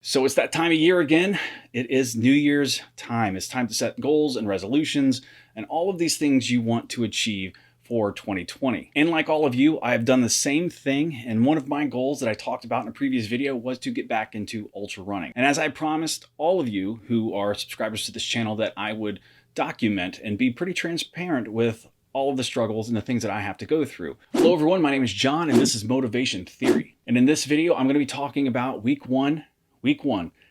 So it's that time of year again. It is New Year's time. It's time to set goals and resolutions and all of these things you want to achieve for 2020. And like all of you, I have done the same thing. And one of my goals that I talked about in a previous video was to get back into ultra running. And as I promised all of you who are subscribers to this channel that I would document and be pretty transparent with all of the struggles and the things that I have to go through. Hello everyone, my name is John and this is Motivation Theory. And in this video, I'm going to be talking about week one,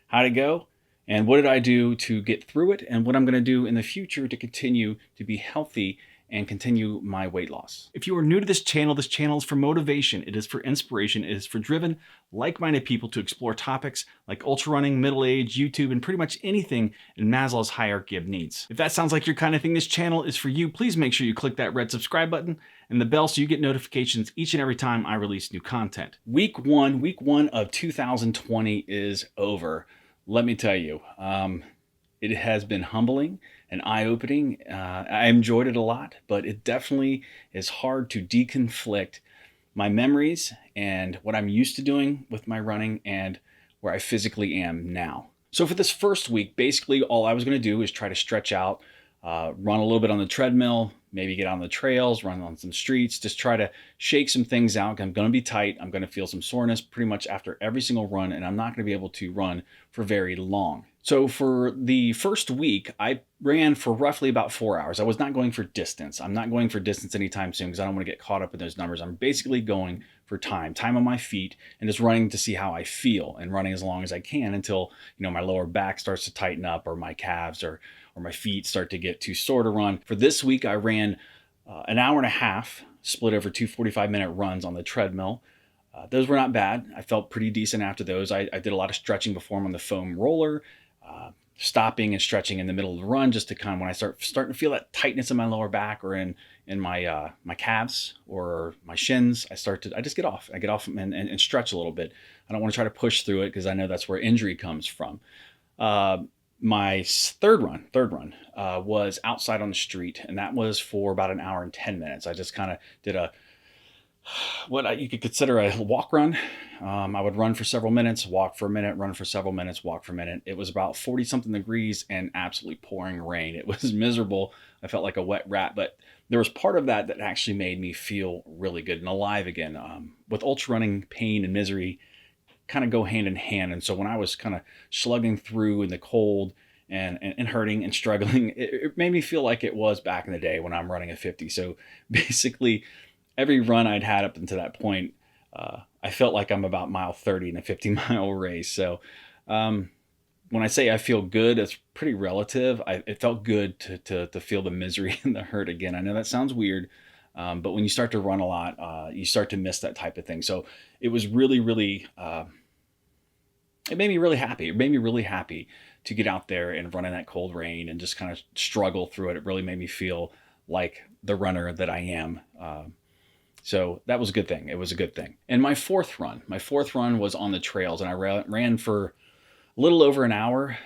how'd it go? And what did I do to get through it? And what I'm going to do in the future to continue to be healthy and continue my weight loss. If you are new to this channel is for motivation. It is for inspiration. It is for driven, like-minded people to explore topics like ultra running, middle age, YouTube, and pretty much anything in Maslow's hierarchy of needs. If that sounds like your kind of thing, this channel is for you. Please make sure you click that red subscribe button and the bell so you get notifications each and every time I release new content. Week one of 2020 is over. Let me tell you, it has been humbling and eye-opening. I enjoyed it a lot, but it definitely is hard to deconflict my memories and what I'm used to doing with my running and where I physically am now. So for this first week, basically all I was going to do is try to stretch out, run a little bit on the treadmill, maybe get on the trails, run on some streets, just try to shake some things out. I'm going to be tight. I'm going to feel some soreness pretty much after every single run, and I'm not going to be able to run for very long. So for the first week, I ran for roughly about 4 hours. I was not going for distance. I'm not going for distance anytime soon because I don't want to get caught up in those numbers. I'm basically going for time on my feet and just running to see how I feel and running as long as I can until, my lower back starts to tighten up or my calves or my feet start to get too sore to run. For this week, I ran an hour and a half, split over 2 45-minute runs on the treadmill. Those were not bad. I felt pretty decent after those. I did a lot of stretching before I'm on the foam roller, stopping and stretching in the middle of the run just to kind of when I starting to feel that tightness in my lower back or in my my calves or my shins, I just get off. I get off and stretch a little bit. I don't want to try to push through it because I know that's where injury comes from. My third run was outside on the street, and that was for about an hour and 10 minutes. I just kind of did what you could consider a walk run. I would run for several minutes, walk for a minute, run for several minutes, walk for a minute. It was about 40 something degrees and absolutely pouring rain. It was miserable. I felt like a wet rat, but there was part of that actually made me feel really good and alive again. With ultra running, pain and misery kind of go hand in hand. And so when I was kind of slugging through in the cold and hurting and struggling, it made me feel like it was back in the day when I'm running a 50. So basically every run I'd had up until that point, I felt like I'm about mile 30 in a 50-mile race. So when I say I feel good, it's pretty relative. It felt good to feel the misery and the hurt again. I know that sounds weird, but when you start to run a lot, you start to miss that type of thing. So it was really, really, it made me really happy. It made me really happy to get out there and run in that cold rain and just kind of struggle through it. It really made me feel like the runner that I am. So that was a good thing. It was a good thing. And my fourth run was on the trails, and I ran for a little over an hour,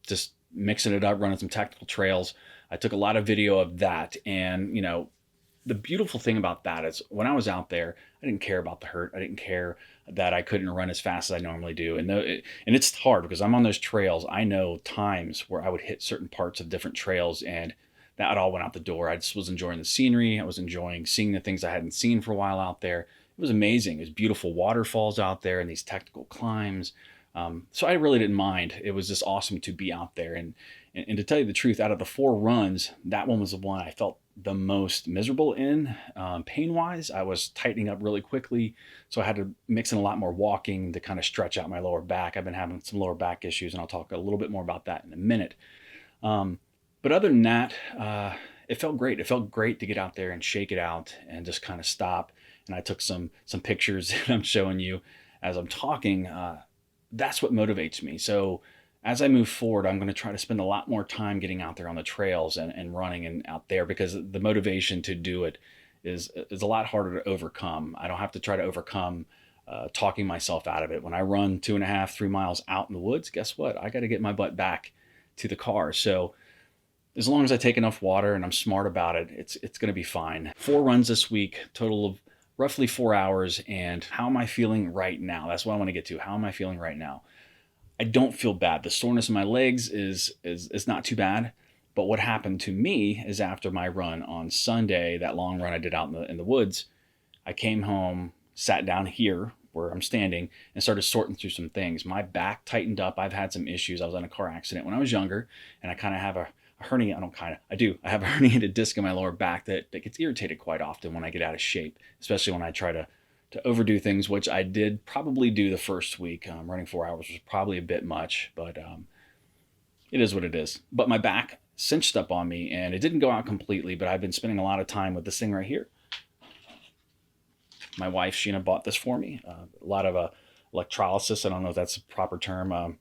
just mixing it up, running some technical trails. I took a lot of video of that. And, the beautiful thing about that is when I was out there, I didn't care about the hurt. I didn't care that I couldn't run as fast as I normally do. And it's hard because I'm on those trails. I know times where I would hit certain parts of different trails and that all went out the door. I just was enjoying the scenery. I was enjoying seeing the things I hadn't seen for a while out there. It was amazing. There's beautiful waterfalls out there and these technical climbs. So I really didn't mind. It was just awesome to be out there. And to tell you the truth, out of the 4 runs, that one was the one I felt the most miserable in. Pain-wise, I was tightening up really quickly. So I had to mix in a lot more walking to kind of stretch out my lower back. I've been having some lower back issues, and I'll talk a little bit more about that in a minute. But other than that, it felt great. It felt great to get out there and shake it out and just kind of stop. And I took some pictures that I'm showing you as I'm talking. That's what motivates me. So as I move forward, I'm going to try to spend a lot more time getting out there on the trails and running and out there because the motivation to do it is a lot harder to overcome. I don't have to try to overcome talking myself out of it. When I run 2.5, 3 miles out in the woods, guess what? I got to get my butt back to the car. So as long as I take enough water and I'm smart about it, it's going to be fine. 4 runs this week, total of roughly 4 hours. And how am I feeling right now? That's what I want to get to. How am I feeling right now? I don't feel bad. The soreness in my legs is not too bad. But what happened to me is after my run on Sunday, that long run I did out in the woods, I came home, sat down here where I'm standing, and started sorting through some things. My back tightened up. I've had some issues. I was in a car accident when I was younger, and I kind of have a hernia. I do. I have a herniated disc in my lower back that gets irritated quite often when I get out of shape, especially when I try to overdo things, which I did probably do the first week. Running 4 hours was probably a bit much, but it is what it is. But my back cinched up on me, and it didn't go out completely, but I've been spending a lot of time with this thing right here. My wife, Sheena, bought this for me. A lot of electrolysis. I don't know if that's a proper term.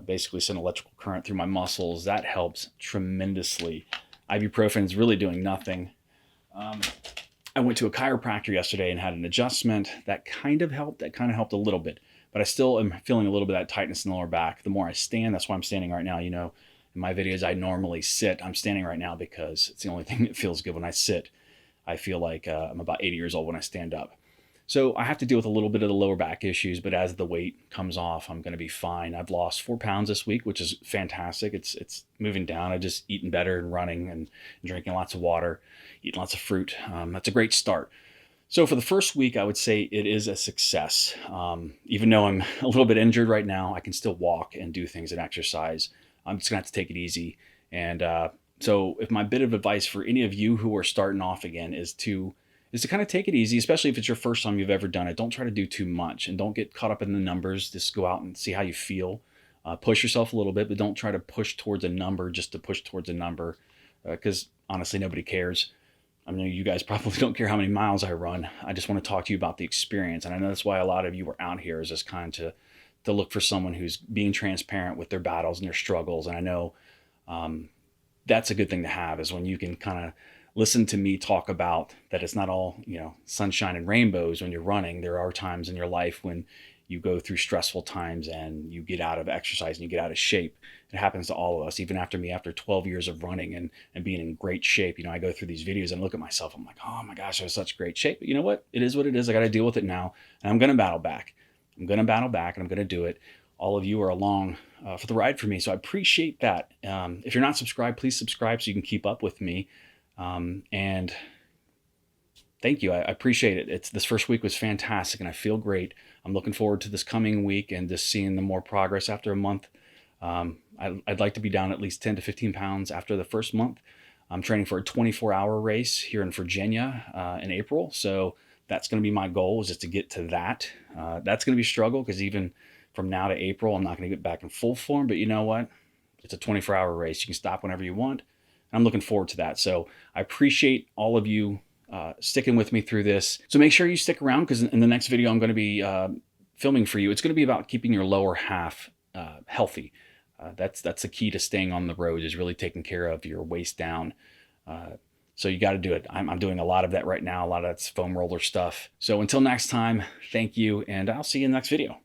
Basically send electrical current through my muscles. That helps tremendously. Ibuprofen is really doing nothing. I went to a chiropractor yesterday and had an adjustment. That kind of helped. That kind of helped a little bit. But I still am feeling a little bit of that tightness in the lower back. The more I stand, that's why I'm standing right now. You know, in my videos, I normally sit. I'm standing right now because it's the only thing that feels good when I sit. I feel like I'm about 80 years old when I stand up. So I have to deal with a little bit of the lower back issues, but as the weight comes off, I'm going to be fine. I've lost 4 pounds this week, which is fantastic. It's moving down. I just eating better and running and drinking lots of water, eating lots of fruit. That's a great start. So for the first week, I would say it is a success. Even though I'm a little bit injured right now, I can still walk and do things and exercise. I'm just gonna have to take it easy. And so if my bit of advice for any of you who are starting off again is to kind of take it easy, especially if it's your first time you've ever done it. Don't try to do too much and don't get caught up in the numbers. Just go out and see how you feel. Push yourself a little bit, but don't try to push towards a number just to push towards a number, because honestly, nobody cares. I mean, you guys probably don't care how many miles I run. I just want to talk to you about the experience. And I know that's why a lot of you are out here, is just kind of to look for someone who's being transparent with their battles and their struggles. And I know that's a good thing to have, is when you can kind of listen to me talk about that it's not all, sunshine and rainbows when you're running. There are times in your life when you go through stressful times and you get out of exercise and you get out of shape. It happens to all of us. Even after 12 years of running and being in great shape, I go through these videos and look at myself. I'm like, oh my gosh, I was such great shape. But you know what? It is what it is. I got to deal with it now. And I'm going to battle back. And I'm going to do it. All of you are along for the ride for me. So I appreciate that. If you're not subscribed, please subscribe so you can keep up with me. And thank you. I appreciate it. This first week was fantastic and I feel great. I'm looking forward to this coming week and just seeing the more progress after a month. I'd like to be down at least 10 to 15 pounds after the first month. I'm training for a 24-hour race here in Virginia in April. So that's going to be my goal, is just to get to that. That's going to be a struggle because even from now to April, I'm not going to get back in full form. But you know what? It's a 24-hour race. You can stop whenever you want. I'm looking forward to that. So I appreciate all of you sticking with me through this. So make sure you stick around, because in the next video I'm going to be filming for you, it's going to be about keeping your lower half healthy. That's the key to staying on the road, is really taking care of your waist down. So you got to do it. I'm doing a lot of that right now. A lot of that's foam roller stuff. So until next time, thank you, and I'll see you in the next video.